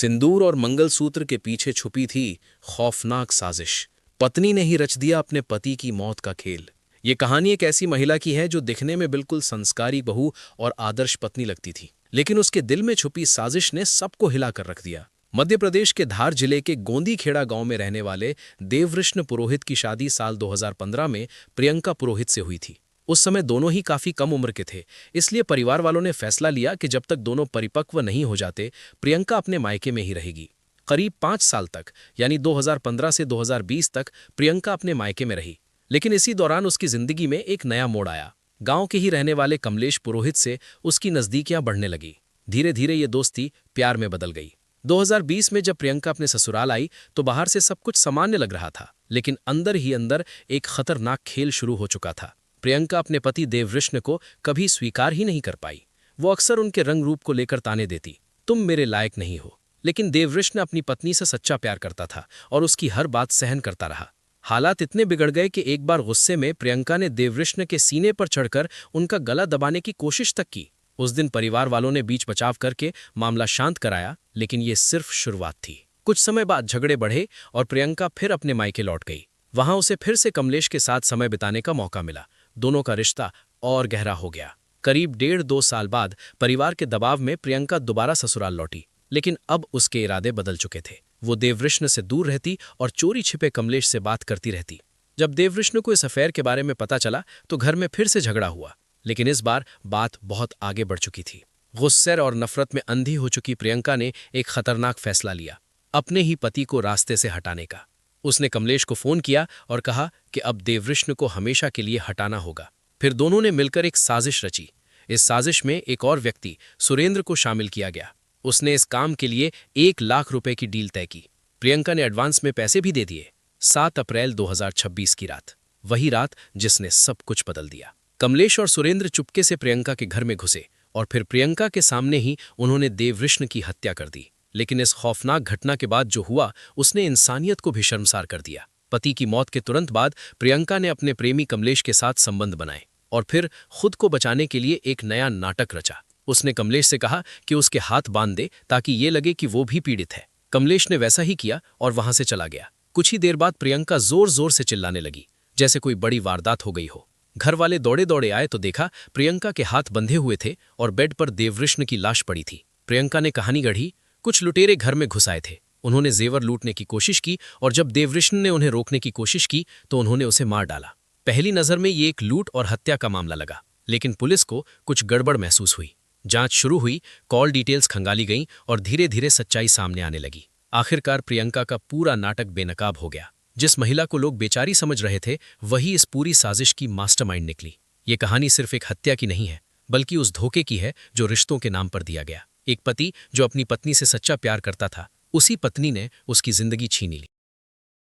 सिंदूर और मंगलसूत्र के पीछे छुपी थी खौफनाक साजिश। पत्नी ने ही रच दिया अपने पति की मौत का खेल। ये कहानी एक ऐसी महिला की है जो दिखने में बिल्कुल संस्कारी बहू और आदर्श पत्नी लगती थी, लेकिन उसके दिल में छुपी साजिश ने सबको हिला कर रख दिया। मध्य प्रदेश के धार जिले के गोंदी खेड़ा गांव में रहने वाले देववृष्ण पुरोहित की शादी साल 2015 में प्रियंका पुरोहित से हुई थी। उस समय दोनों ही काफी कम उम्र के थे, इसलिए परिवार वालों ने फैसला लिया कि जब तक दोनों परिपक्व नहीं हो जाते प्रियंका अपने मायके में ही रहेगी। करीब 5 साल तक, यानी 2015 से 2020 तक प्रियंका अपने मायके में रही। लेकिन इसी दौरान उसकी जिंदगी में एक नया मोड़ आया। गांव के ही रहने वाले कमलेश पुरोहित से उसकी नजदीकियां बढ़ने लगी। धीरे धीरे ये दोस्ती प्यार में बदल गई। 2020 में जब प्रियंका अपने ससुराल आई तो बाहर से सब कुछ सामान्य लग रहा था, लेकिन अंदर ही अंदर एक खतरनाक खेल शुरू हो चुका था। प्रियंका अपने पति देववृष्ण को कभी स्वीकार ही नहीं कर पाई। वो अक्सर उनके रंग रूप को लेकर ताने देती, तुम मेरे लायक नहीं हो। लेकिन देववृष्ण अपनी पत्नी से सच्चा प्यार करता था और उसकी हर बात सहन करता रहा। हालात इतने बिगड़ गए कि एक बार गुस्से में प्रियंका ने देववृष्ण के सीने पर चढ़कर उनका गला दबाने की कोशिश तक की। उस दिन परिवार वालों ने बीच बचाव करके मामला शांत कराया, लेकिन ये सिर्फ शुरुआत थी। कुछ समय बाद झगड़े बढ़े और प्रियंका फिर अपने मायके लौट गई। वहां उसे फिर से कमलेश के साथ समय बिताने का मौका मिला। दोनों का रिश्ता और गहरा हो गया। करीब 1.5-2 साल बाद परिवार के दबाव में प्रियंका दोबारा ससुराल लौटी, लेकिन अब उसके इरादे बदल चुके थे। वो देववृष्ण से दूर रहती और चोरी छिपे कमलेश से बात करती रहती। जब देववृष्ण को इस अफेयर के बारे में पता चला तो घर में फिर से झगड़ा हुआ, लेकिन इस बार बात बहुत आगे बढ़ चुकी थी। गुस्से और नफरत में अंधी हो चुकी प्रियंका ने एक खतरनाक फैसला लिया, अपने ही पति को रास्ते से हटाने का। उसने कमलेश को फोन किया और कहा कि अब देववृष्ण को हमेशा के लिए हटाना होगा। फिर दोनों ने मिलकर एक साजिश रची। इस साजिश में एक और व्यक्ति सुरेंद्र को शामिल किया गया। उसने इस काम के लिए 1 लाख रुपए की डील तय की। प्रियंका ने एडवांस में पैसे भी दे दिए। 7 अप्रैल 2026 की रात, वही रात जिसने सब कुछ बदल दिया। कमलेश और सुरेंद्र चुपके से प्रियंका के घर में घुसे और फिर प्रियंका के सामने ही उन्होंने देववृष्ण की हत्या कर दी। लेकिन इस खौफनाक घटना के बाद जो हुआ उसने इंसानियत को भी शर्मसार कर दिया। पति की मौत के तुरंत बाद प्रियंका ने अपने प्रेमी कमलेश के साथ संबंध बनाए और फिर खुद को बचाने के लिए एक नया नाटक रचा। उसने कमलेश से कहा कि उसके हाथ बांध दे ताकि ये लगे कि वो भी पीड़ित है। कमलेश ने वैसा ही किया और वहां से चला गया। कुछ ही देर बाद प्रियंका जोर जोर से चिल्लाने लगी, जैसे कोई बड़ी वारदात हो गई हो। घर वाले दौड़े दौड़े आए तो देखा प्रियंका के हाथ बंधे हुए थे और बेड पर देववृष्ण की लाश पड़ी थी। प्रियंका ने कहानी गढ़ी, कुछ लुटेरे घर में घुस आए थे। उन्होंने जेवर लूटने की कोशिश की और जब देववृष्ण ने उन्हें रोकने की कोशिश की तो उन्होंने उसे मार डाला। पहली नजर में ये एक लूट और हत्या का मामला लगा, लेकिन पुलिस को कुछ गड़बड़ महसूस हुई। जांच शुरू हुई, कॉल डिटेल्स खंगाली गईं और धीरे धीरे सच्चाई सामने आने लगी। आखिरकार प्रियंका का पूरा नाटक बेनकाब हो गया। जिस महिला को लोग बेचारी समझ रहे थे वही इस पूरी साजिश की मास्टरमाइंड निकली। ये कहानी सिर्फ एक हत्या की नहीं है, बल्कि उस धोखे की है जो रिश्तों के नाम पर दिया गया। एक पति जो अपनी पत्नी से सच्चा प्यार करता था, उसी पत्नी ने उसकी जिंदगी छीन ली।